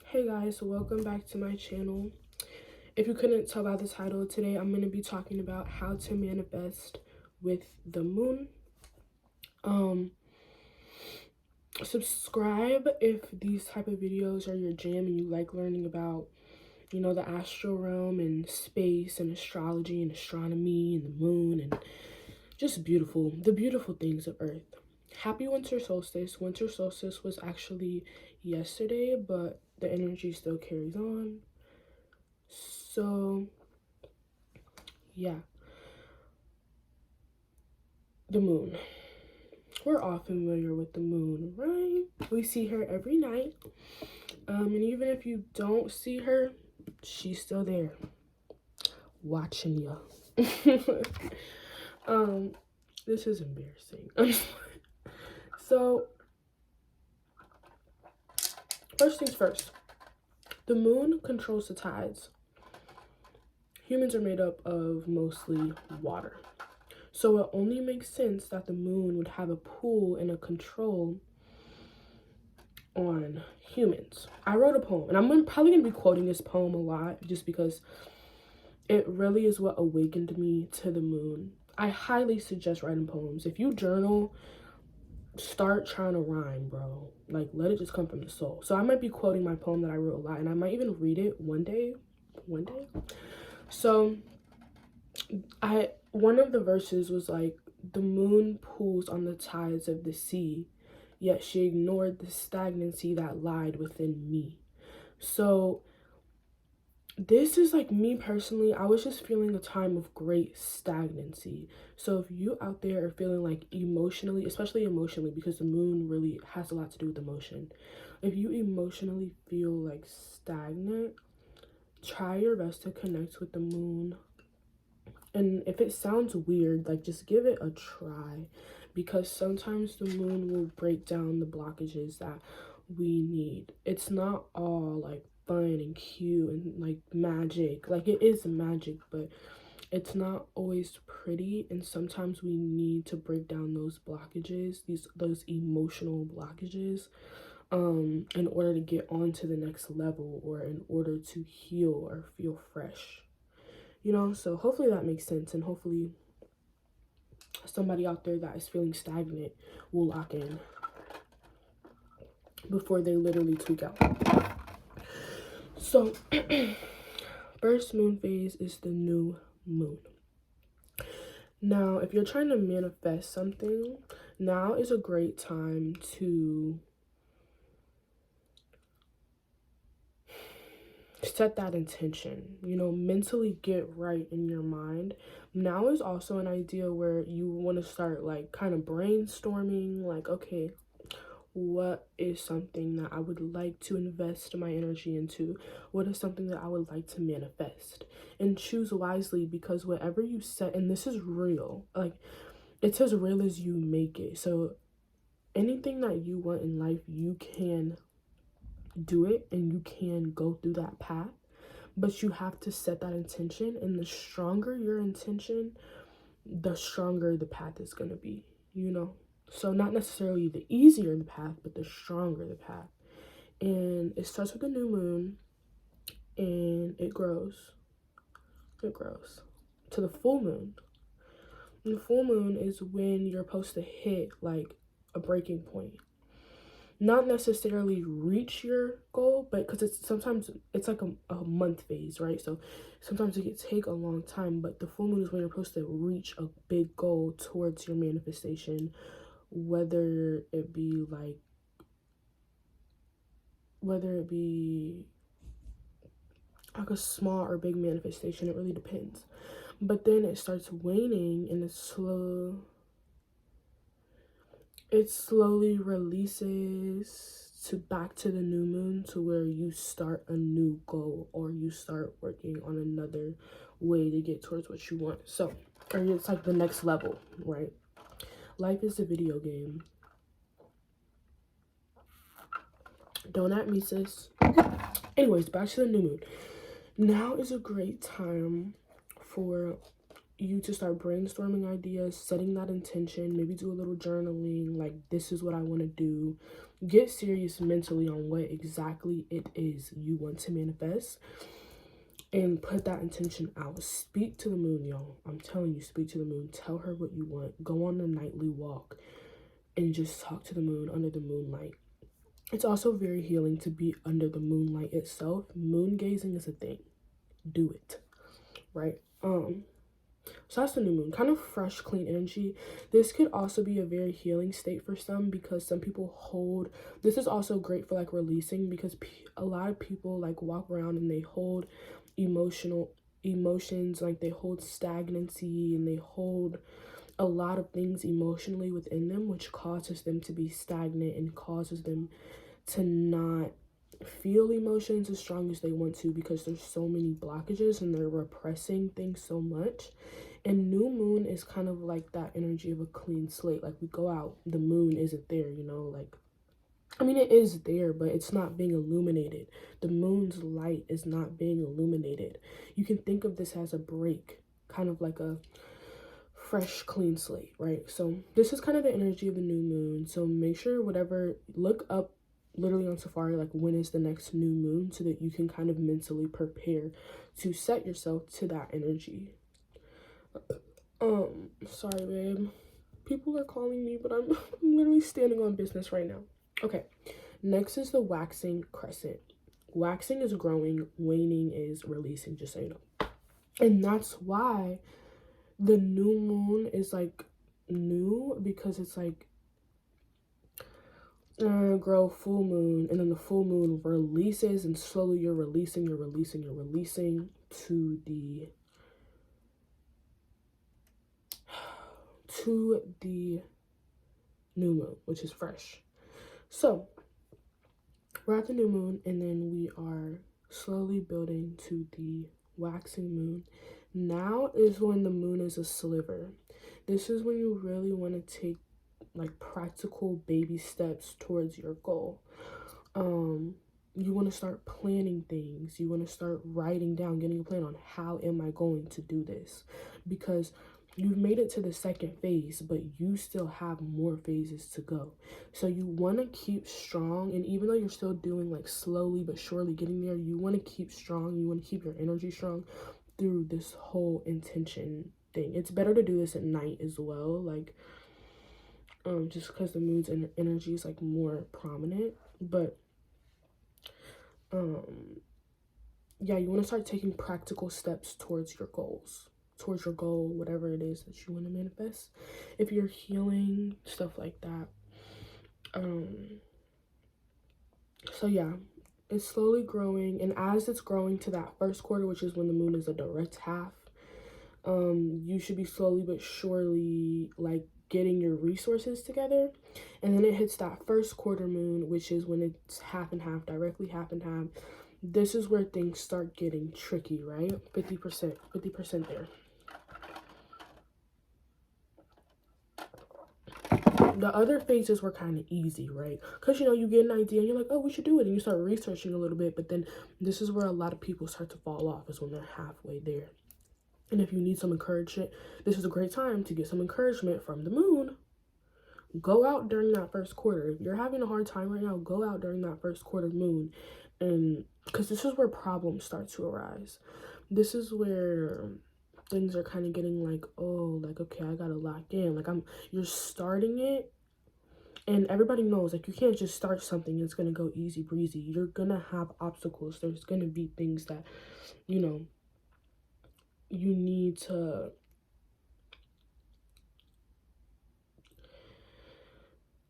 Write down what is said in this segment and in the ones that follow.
Hey guys, welcome back to my channel. If you couldn't tell by the title, today I'm going to be talking about how to manifest with the moon. Subscribe if these type of videos are your jam and you like learning about, the astral realm and space and astrology and astronomy and the moon and just the beautiful things of Earth. Happy winter solstice. Winter solstice was actually yesterday, but the energy still carries on. So, yeah. The moon. We're all familiar with the moon, right? We see her every night. And even if you don't see her, she's still there. Watching you. This is embarrassing. So, first things first. The moon controls the tides. Humans are made up of mostly water. So it only makes sense that the moon would have a pull and a control on humans. I wrote a poem, and I'm probably going to be quoting this poem a lot just because it really is what awakened me to the moon. I highly suggest writing poems. If you journal, start trying to rhyme, bro. Like, let it just come from the soul. So I might be quoting my poem that I wrote a lot, and I might even read it one day. So one of the verses was like, the moon pulls on the tides of the sea, yet she ignored the stagnancy that lied within me. So this is like me personally, I was just feeling a time of great stagnancy. So if you out there are feeling like emotionally, especially emotionally, because the moon really has a lot to do with emotion. If you emotionally feel like stagnant, try your best to connect with the moon. And if it sounds weird, like, just give it a try, because sometimes the moon will break down the blockages that we need. It's not all like fun and cute and like magic. Like, it is magic, but it's not always pretty, and sometimes we need to break down those blockages, those emotional blockages, in order to get on to the next level, or in order to heal or feel fresh. So hopefully that makes sense, and hopefully somebody out there that is feeling stagnant will lock in before they literally tweak out. So first moon phase is the new moon. Now, if you're trying to manifest something, now is a great time to set that intention, mentally get right in your mind. Now is also an idea where you want to start like kind of brainstorming, like, okay, what is something that I would like to invest my energy into? What is something that I would like to manifest? And choose wisely, because whatever you set, and this is real, like, it's as real as you make it. So anything that you want in life, you can do it and you can go through that path, but you have to set that intention, and the stronger your intention, the stronger the path is going to be, so not necessarily the easier the path, but the stronger the path. And it starts with the new moon, and it grows to the full moon. And the full moon is when you're supposed to hit like a breaking point, not necessarily reach your goal, but because it's like a month phase, right? So sometimes it can take a long time, but the full moon is when you're supposed to reach a big goal towards your manifestation, whether it be like a small or big manifestation. It really depends. But then it starts waning, and it slowly releases back to the new moon, to where you start a new goal, or you start working on another way to get towards what you want. So, or it's like the next level, right? Life is a video game. Don't at me, sis. Anyways, back to the new moon. Now is a great time for you to start brainstorming ideas, setting that intention, maybe do a little journaling, like this is what I want to do. Get serious mentally on what exactly it is you want to manifest and put that intention out. Speak to the moon, y'all. I'm telling you, speak to the moon. Tell her what you want. Go on a nightly walk and just talk to the moon under the moonlight. It's also very healing to be under the moonlight itself. Moon gazing is a thing. Do it, right? So that's the new moon, kind of fresh, clean energy. This could also be a very healing state for some, because some people hold, this is also great for like releasing, because a lot of people like walk around and they hold emotions, like they hold stagnancy and they hold a lot of things emotionally within them, which causes them to be stagnant and causes them to not feel emotions as strong as they want to, because there's so many blockages and they're repressing things so much. And new moon is kind of like that energy of a clean slate. Like we go out, the moon isn't there, you know, like, I mean, it is there, but it's not being illuminated. The moon's light is not being illuminated. You can think of this as a break, kind of like a fresh, clean slate, right? So this is kind of the energy of the new moon. So make sure look up literally on Safari, like when is the next new moon, so that you can kind of mentally prepare to set yourself to that energy. Sorry, babe. People are calling me, but I'm literally standing on business right now. Okay, next is the waxing crescent. Waxing is growing, waning is releasing, just so you know. And that's why the new moon is like new, because it's like grow full moon, and then the full moon releases, and slowly you're releasing to the new moon, which is fresh. So we're at the new moon, and then we are slowly building to the waxing moon. Now is when the moon is a sliver. This is when you really want to take like practical baby steps towards your goal. You want to start planning things. You want to start writing down, getting a plan on how am I going to do this, because you've made it to the second phase, but you still have more phases to go. So you want to keep strong, and even though you're still doing like slowly but surely getting there, you want to keep strong. You want to keep your energy strong through this whole intention thing. It's better to do this at night as well, like just because the moon's energy is like more prominent. But yeah, you want to start taking practical steps towards your goals, towards your goal, whatever it is that you want to manifest. If you're healing, stuff like that. So yeah, it's slowly growing, and as it's growing to that first quarter, which is when the moon is a direct half, you should be slowly but surely like getting your resources together. And then it hits that first quarter moon, which is when it's half and half, directly half and half. This is where things start getting tricky, right? 50% there. The other phases were kind of easy, right? Because, you know, you get an idea and you're like, oh, we should do it. And you start researching a little bit. But then this is where a lot of people start to fall off, is when they're halfway there. And if you need some encouragement, this is a great time to get some encouragement from the moon. Go out during that first quarter. If you're having a hard time right now, go out during that first quarter moon. And because this is where problems start to arise. This is where things are kind of getting like, oh, like, okay, I gotta lock in. Like, you're starting it, and everybody knows, like, you can't just start something it's gonna go easy breezy. You're gonna have obstacles. There's gonna be things that, you know, you need to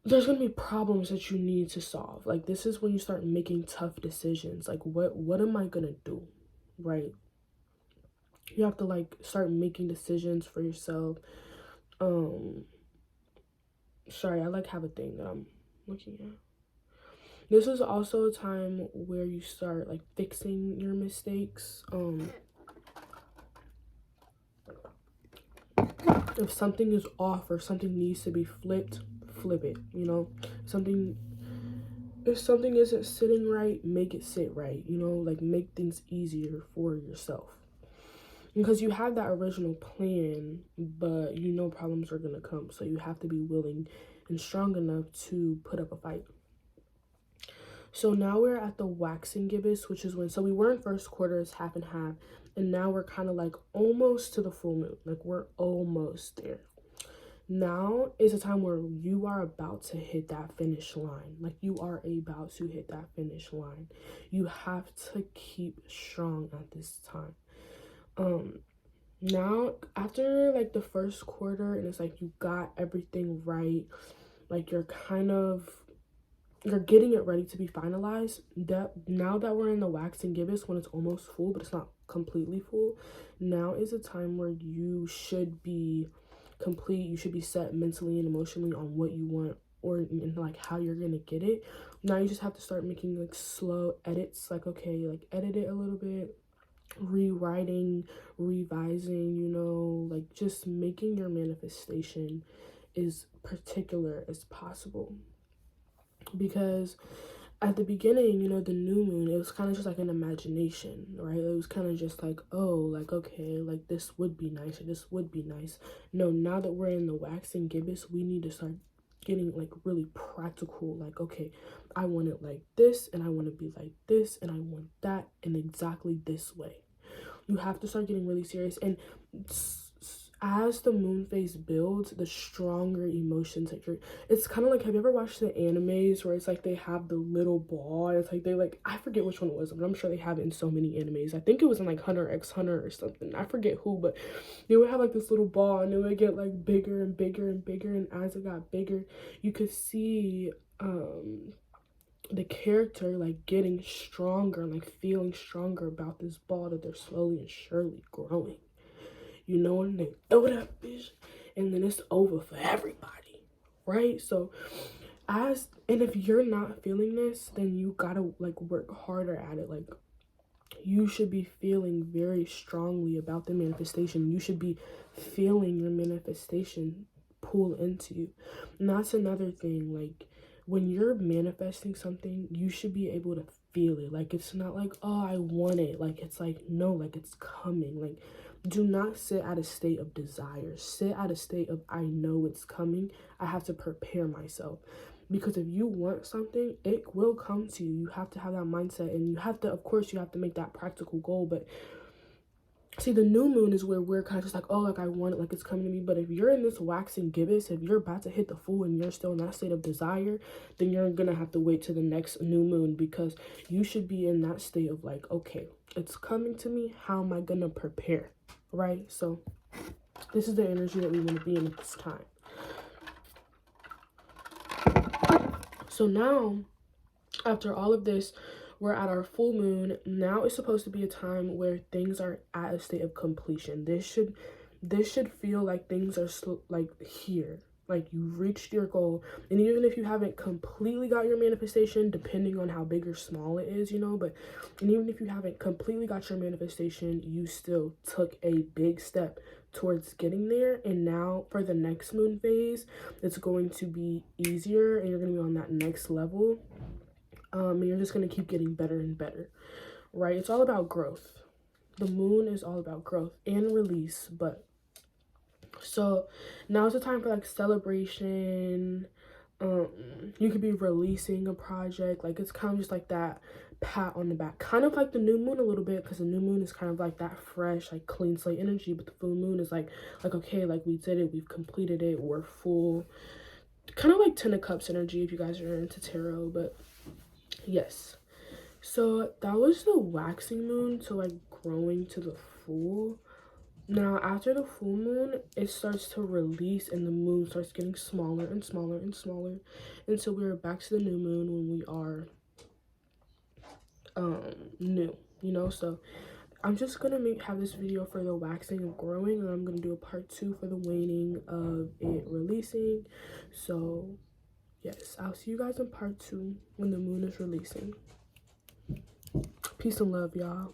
there's gonna be problems that you need to solve. Like, this is when you start making tough decisions. Like, what am I gonna do, right? You have to like start making decisions for yourself. Sorry, I like have a thing that I'm looking at. This is also a time where you start like fixing your mistakes. If something is off or something needs to be flipped, flip it, you know. If something isn't sitting right, make it sit right, you know, like make things easier for yourself. because you have that original plan, but you know problems are gonna come, so you have to be willing and strong enough to put up a fight. So now we're at the waxing gibbous, which is when, so we were in first quarter, it's half and half, and now we're kind of like almost to the full moon, like we're almost there. Now is a time where you are about to hit that finish line. Like you are about to hit that finish line. You have to keep strong at this time. Now after like the first quarter, and it's like you got everything right, like you're getting it ready to be finalized. That now that we're in the waxing gibbous, when it's almost full but it's not completely full, now is a time where you should be complete. You should be set mentally and emotionally on what you want, or and like how you're gonna get it. Now you just have to start making like slow edits, like okay, like edit it a little bit, rewriting, revising, you know, like just making your manifestation as particular as possible. Because at the beginning, you know, the new moon, it was kind of just like an imagination, right? It was kind of just like, oh, like, okay, like this would be nice, or this would be nice. No, now that we're in the waxing gibbous, we need to start getting like really practical. Like, okay, I want it like this, and I want to be like this, and I want that in exactly this way. You have to start getting really serious. And as the moon phase builds, the stronger emotions that you're, it's kind of like, have you ever watched the animes where it's like they have the little ball, and it's like they like, I forget which one it was, but I'm sure they have it in so many animes. I think it was in like Hunter x Hunter or something, I forget who, but they would have like this little ball, and it would get like bigger and bigger and bigger, and as it got bigger, you could see the character like getting stronger, like feeling stronger about this ball that they're slowly and surely growing. You know, and they throw that bitch, and then it's over for everybody, right? So and if you're not feeling this, then you gotta like work harder at it. Like you should be feeling very strongly about the manifestation. You should be feeling your manifestation pull into you. And that's another thing. Like when you're manifesting something, you should be able to feel it. Like it's not like, oh, I want it. Like it's like, no, like it's coming. Like do not sit at a state of desire. Sit at a state of, I know it's coming. I have to prepare myself. Because if you want something, it will come to you. You have to have that mindset, and you have to, of course, you have to make that practical goal. But see, the new moon is where we're kind of just like, oh, like I want it, like it's coming to me. But if you're in this waxing gibbous, if you're about to hit the full and you're still in that state of desire, then you're gonna have to wait to the next new moon, because you should be in that state of like, okay, it's coming to me. How am I gonna prepare, right? So this is the energy that we want to be in at this time. So now, after all of this, we're at our full moon. Now it's supposed to be a time where things are at a state of completion. This should feel like things are like here, like you reached your goal. And even if you haven't completely got your manifestation, depending on how big or small it is, you know, and even if you haven't completely got your manifestation, you still took a big step towards getting there. And now for the next moon phase, it's going to be easier, and you're going to be on that next level. And you're just going to keep getting better and better, right? It's all about growth. The moon is all about growth and release. But so now's the time for like celebration. You could be releasing a project. Like it's kind of just like that pat on the back, kind of like the new moon a little bit, because the new moon is kind of like that fresh, like clean slate energy. But the full moon is like okay, like we did it, we've completed it, we're full. Kind of like 10 of Cups energy if you guys are into tarot. But yes, so that was the waxing moon to like growing to the full. Now after the full moon, it starts to release, and the moon starts getting smaller and smaller and smaller until we're back to the new moon when we are new, you know. So I'm just gonna have this video for the waxing of growing, and I'm gonna do a part 2 for the waning of it releasing. So yes, I'll see you guys in part 2 when the moon is releasing. Peace and love, y'all.